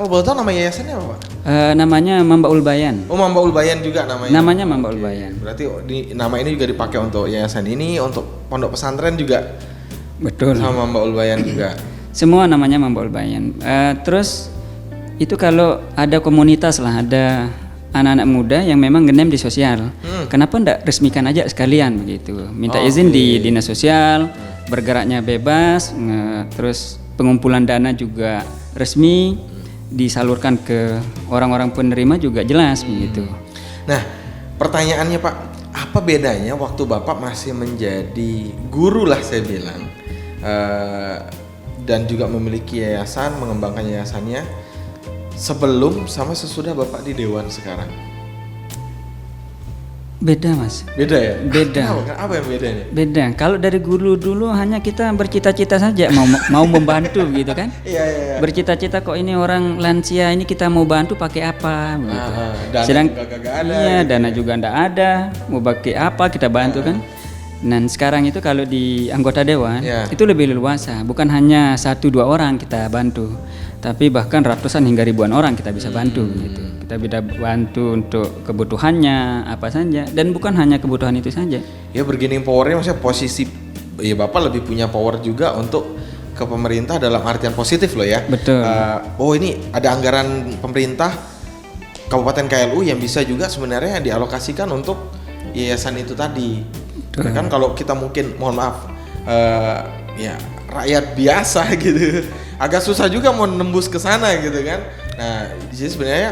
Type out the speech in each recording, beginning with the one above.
Kalau boleh tahu nama yayasannya apa, Pak? Namanya Mambaul Bayan. Oh, Mambaul Bayan juga namanya. Namanya Mambaul Bayan. Berarti nama ini juga dipakai untuk yayasan ini, untuk pondok pesantren juga. Betul. Sama Mambaul Bayan juga. Semua namanya Mambaul Bayan. Terus itu kalau ada komunitas lah, ada anak-anak muda yang memang ngenem di sosial. Kenapa enggak resmikan aja sekalian begitu? Minta izin di dinas sosial, bergeraknya bebas, terus pengumpulan dana juga resmi, disalurkan ke orang-orang penerima juga jelas begitu. Nah, pertanyaannya Pak, apa bedanya waktu Bapak masih menjadi guru lah saya bilang, dan juga memiliki yayasan, mengembangkan yayasannya, sebelum sama sesudah Bapak di Dewan sekarang? Beda Mas. Beda ya? Beda. Apa yang beda nih? Beda. Kalau dari guru dulu hanya kita bercita-cita saja mau membantu gitu kan? Iya. Bercita-cita kok ini orang lansia ini kita mau bantu pakai apa gitu. Dana juga kagak ada. Iya, gitu. dana juga enggak ada. Mau pakai apa kita bantu kan? Dan sekarang itu kalau di anggota dewan itu lebih leluasa, bukan hanya 1-2 orang kita bantu, tapi bahkan ratusan hingga ribuan orang kita bisa bantu gitu. Kita bisa bantu untuk kebutuhannya apa saja, dan bukan hanya kebutuhan itu saja. Ya, bargaining powernya maksudnya posisi, ya Bapak lebih punya power juga untuk ke pemerintah dalam artian positif loh ya. Betul. Oh, ini ada anggaran pemerintah Kabupaten KLU yang bisa juga sebenarnya dialokasikan untuk yayasan itu tadi. Ya kan kalau kita mungkin, mohon maaf, ya rakyat biasa gitu, agak susah juga mau nembus ke sana gitu kan. Nah, di sini sebenarnya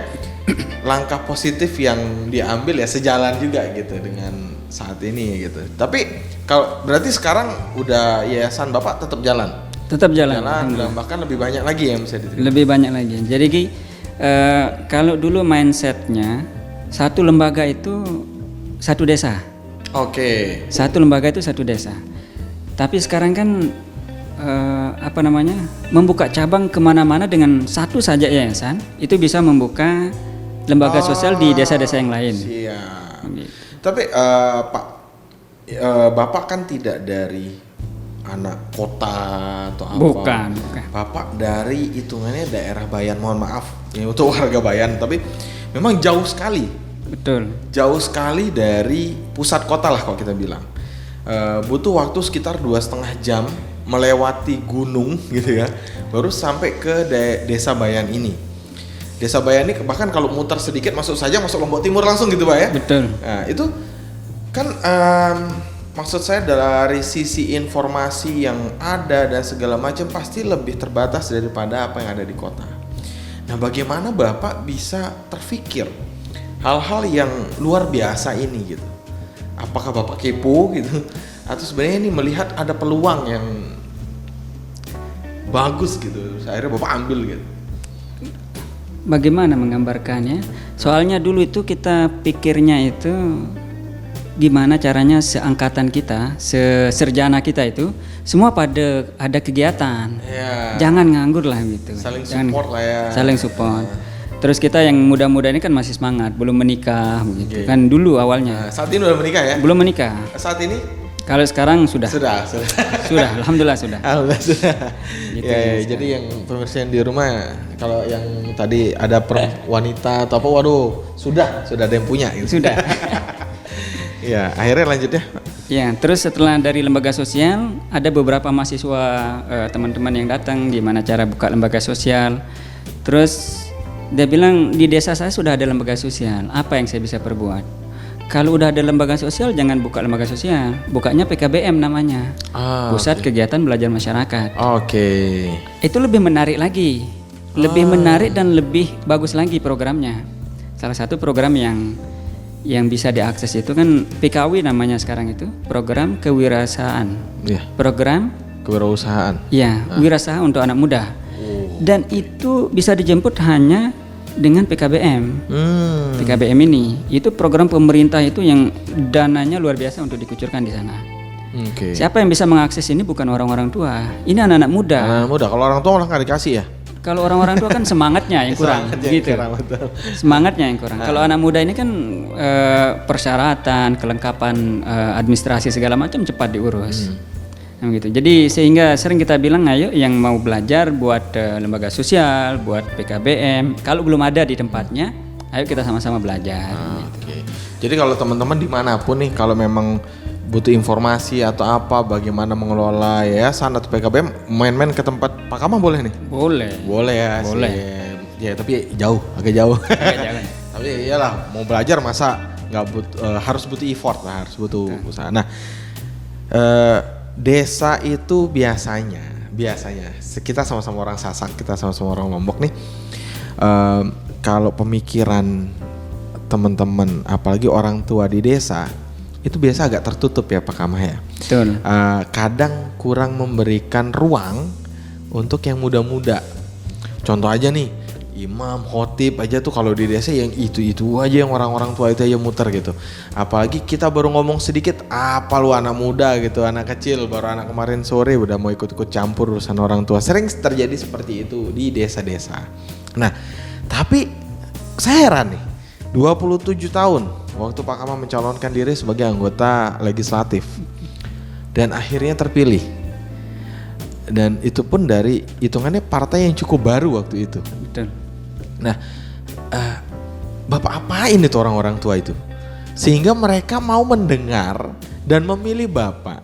langkah positif yang diambil ya sejalan juga gitu dengan saat ini gitu. Tapi kalau berarti sekarang udah yayasan Bapak tetap jalan? Tetap jalan. Bahkan lebih banyak lagi yang bisa diterima. Lebih banyak lagi. Jadi kalau dulu mindsetnya satu lembaga itu satu desa. Oke. Satu lembaga itu satu desa. Tapi sekarang kan membuka cabang kemana-mana dengan satu saja yayasan itu bisa membuka lembaga sosial di desa-desa yang lain. Siap. Gitu. Tapi Pak, Bapak kan tidak dari anak kota atau apa? Bukan. Bapak dari hitungannya daerah Bayan, mohon maaf ini untuk warga Bayan, tapi memang jauh sekali. Betul. Jauh sekali dari pusat kota lah kalau kita bilang. Butuh waktu sekitar 2,5 jam melewati gunung gitu ya, baru sampai ke desa Bayan ini. Desa Bayan ini bahkan kalau muter sedikit masuk Lombok Timur langsung gitu Pak ya. Betul. Nah itu kan maksud saya dari sisi informasi yang ada dan segala macam pasti lebih terbatas daripada apa yang ada di kota. Nah bagaimana Bapak bisa terfikir hal-hal yang luar biasa ini gitu? Apakah Bapak kepo gitu? Atau sebenarnya ini melihat ada peluang yang bagus gitu, akhirnya Bapak ambil gitu? Bagaimana menggambarkannya? Soalnya dulu itu kita pikirnya itu gimana caranya seangkatan kita, seserjana kita itu semua pada ada kegiatan. Ya. Jangan nganggur lah gitu. Saling support lah ya. Saling support. Terus kita yang muda-muda ini kan masih semangat, belum menikah begitu. Okay. Kan dulu awalnya. Saat ini udah menikah ya? Belum menikah. Saat ini? Kalau sekarang sudah. Sudah. Sudah, alhamdulillah sudah. Alhamdulillah sudah. Gitu ya, jadi yang pemirsa yang di rumah, kalau yang tadi ada wanita atau apa, waduh, sudah ada yang punya gitu. Sudah. Ya, akhirnya lanjut ya. Ya, terus setelah dari lembaga sosial, ada beberapa mahasiswa teman-teman yang datang gimana cara buka lembaga sosial. Terus dia bilang di desa saya sudah ada lembaga sosial, apa yang saya bisa perbuat? Kalau udah ada lembaga sosial jangan buka lembaga sosial, bukanya PKBM namanya, Pusat Kegiatan Belajar Masyarakat. Oke. Itu lebih menarik lagi, lebih menarik dan lebih bagus lagi programnya. Salah satu program yang bisa diakses itu kan PKW namanya sekarang itu, program kewirausahaan. Iya. Program kewirausahaan. Iya, wirausaha untuk anak muda. Dan itu bisa dijemput hanya dengan PKBM. PKBM ini itu program pemerintah itu yang dananya luar biasa untuk dikucurkan di sana. Okay. Siapa yang bisa mengakses ini bukan orang-orang tua, ini anak-anak muda. Anak muda, kalau orang tua malah nggak dikasih ya. Kalau orang-orang tua kan semangatnya yang kurang, gitu. Semangatnya yang kurang. Kalau anak muda ini kan persyaratan, kelengkapan administrasi segala macam cepat diurus. Nah, gitu. Jadi sehingga sering kita bilang ayo yang mau belajar buat lembaga sosial, buat PKBM, kalau belum ada di tempatnya, ayo kita sama-sama belajar. Oke. Jadi kalau teman-teman dimanapun nih, kalau memang butuh informasi atau apa, bagaimana mengelola yayasan atau PKBM, main-main ke tempat Pak Kamah boleh nih? Boleh. Boleh ya. Boleh. Ya tapi jauh, agak jauh. Jangan. Tapi iyalah, mau belajar masa nggak harus butuh effort lah, harus butuh usaha. Nah, desa itu biasanya kita sama-sama orang Sasak, kita sama-sama orang Lombok nih. Kalau pemikiran teman-teman, apalagi orang tua di desa, itu biasa agak tertutup ya Pak Kamah ya. Betul. Kadang kurang memberikan ruang untuk yang muda-muda. Contoh aja nih, imam, khotib aja tuh kalau di desa yang itu aja, yang orang-orang tua itu aja muter gitu. Apalagi kita baru ngomong sedikit, apa lu anak muda gitu, anak kecil, baru anak kemarin sore udah mau ikut-ikut campur urusan orang tua. Sering terjadi seperti itu di desa-desa. Nah, tapi saya heran nih, 27 tahun waktu Pak Kamah mencalonkan diri sebagai anggota legislatif dan akhirnya terpilih. Dan itu pun dari hitungannya partai yang cukup baru waktu itu. Betul. Nah, Bapak apain itu orang-orang tua itu? Sehingga mereka mau mendengar dan memilih Bapak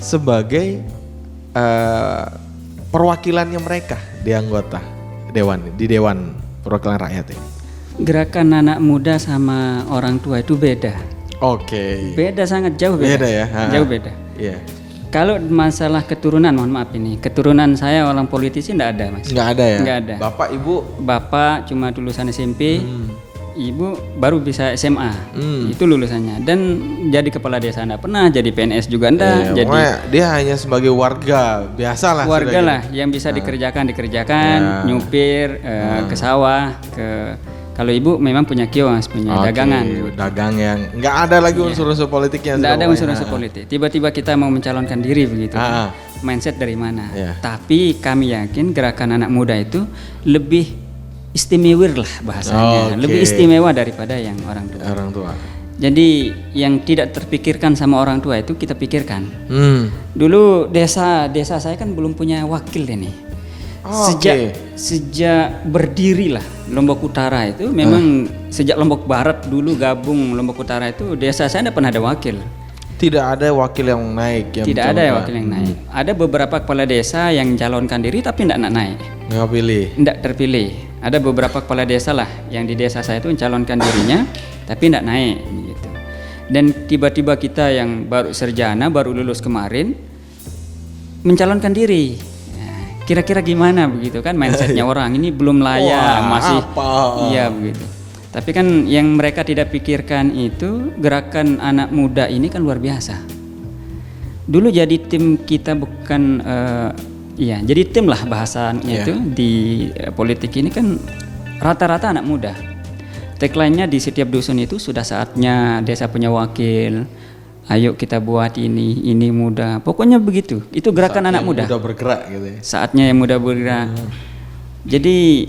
sebagai perwakilannya mereka di anggota di Dewan Perwakilan Rakyat ini. Gerakan anak muda sama orang tua itu beda. Oke. Beda, sangat jauh beda. Beda ya? Jauh beda. Iya. Kalau masalah keturunan, mohon maaf ini, keturunan saya orang politisi enggak ada, Mas. Nggak ada ya? Nggak ada. Bapak, Ibu? Bapak cuma lulusan SMP, Ibu baru bisa SMA, itu lulusannya. Dan jadi kepala desa enggak pernah, jadi PNS juga enggak. Jadi dia hanya sebagai warga biasa lah. warga lah yang bisa dikerjakan, nyupir, ke sawah, kalau ibu memang punya kios, punya dagangan. Dagang yang nggak ada lagi unsur-unsur politiknya. Nggak ada unsur-unsur politik. Tiba-tiba kita mau mencalonkan diri begitu. Mindset dari mana? Tapi kami yakin gerakan anak muda itu lebih istimewa lah bahasanya. Lebih istimewa daripada yang orang tua. Orang tua. Jadi yang tidak terpikirkan sama orang tua itu kita pikirkan. Dulu desa saya kan belum punya wakil ini. Sejak berdiri lah Lombok Utara itu memang sejak Lombok Barat dulu gabung Lombok Utara itu desa saya tidak pernah ada wakil. Tidak ada wakil yang naik. Tidak ada wakil yang naik. Ada beberapa kepala desa yang calonkan diri tapi tidak naik. Nggak pilih. Tidak terpilih. Ada beberapa kepala desa lah yang di desa saya itu mencalonkan dirinya tapi tidak naik gitu. Dan tiba-tiba kita yang baru sarjana, baru lulus kemarin mencalonkan diri. Kira-kira gimana begitu kan mindsetnya orang ini belum layak, masih iya begitu. Tapi kan yang mereka tidak pikirkan itu gerakan anak muda ini kan luar biasa. Dulu jadi tim kita bukan jadi tim lah bahasanya itu di politik ini kan rata-rata anak muda. Tagline-nya di setiap dusun itu sudah saatnya desa punya wakil. Ayo kita buat ini muda. Pokoknya begitu. Itu gerakan anak muda. Muda bergerak gitu ya. Saatnya yang muda bergerak. Jadi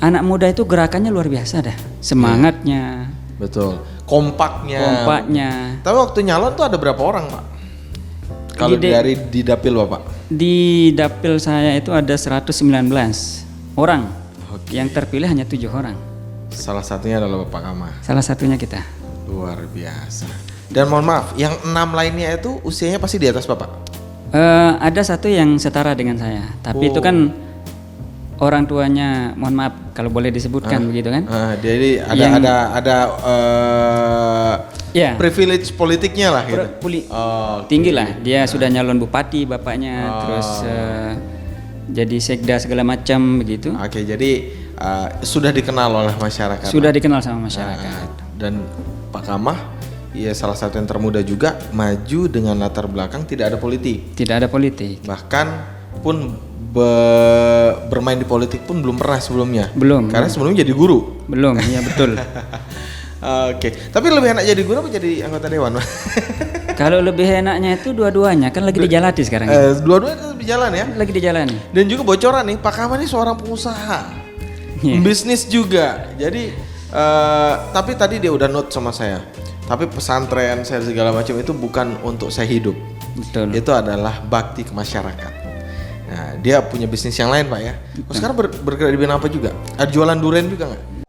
anak muda itu gerakannya luar biasa dah. Semangatnya. Betul. Kompaknya. Tapi waktu nyalon tuh ada berapa orang, Pak? Kalau dari di dapil Bapak? Di dapil saya itu ada 119 orang. Yang terpilih hanya 7 orang. Salah satunya adalah Bapak Kamah. Salah satunya kita. Luar biasa. Dan mohon maaf, yang 6 lainnya itu usianya pasti di atas Bapak? Ada satu yang setara dengan saya, tapi itu kan orang tuanya, mohon maaf kalau boleh disebutkan begitu kan? Jadi ada privilege politiknya lah gitu. Tinggi lah, dia sudah nyalon bupati bapaknya, terus jadi sekda segala macam begitu. Jadi sudah dikenal oleh masyarakat. Sudah dikenal sama masyarakat. Dan Pak Kamah, salah satu yang termuda juga, maju dengan latar belakang tidak ada politik. Tidak ada politik. Bahkan pun bermain di politik pun belum pernah sebelumnya. Belum. Karena sebelumnya jadi guru. Belum, iya betul. Tapi lebih enak jadi guru apa jadi anggota dewan? Kalau lebih enaknya itu dua-duanya, kan lagi dijalani sekarang. Dua-duanya lebih jalan ya? Lagi dijalani. Dan juga bocoran nih, Pak Kamah ini seorang pengusaha. Bisnis juga. Jadi tapi tadi dia udah note sama saya. Tapi pesantren saya segala macam itu bukan untuk saya hidup. Betul. Itu adalah bakti ke masyarakat. Nah, dia punya bisnis yang lain Pak ya. Oh, sekarang bergerak di bidang apa juga? Ada jualan durian juga nggak?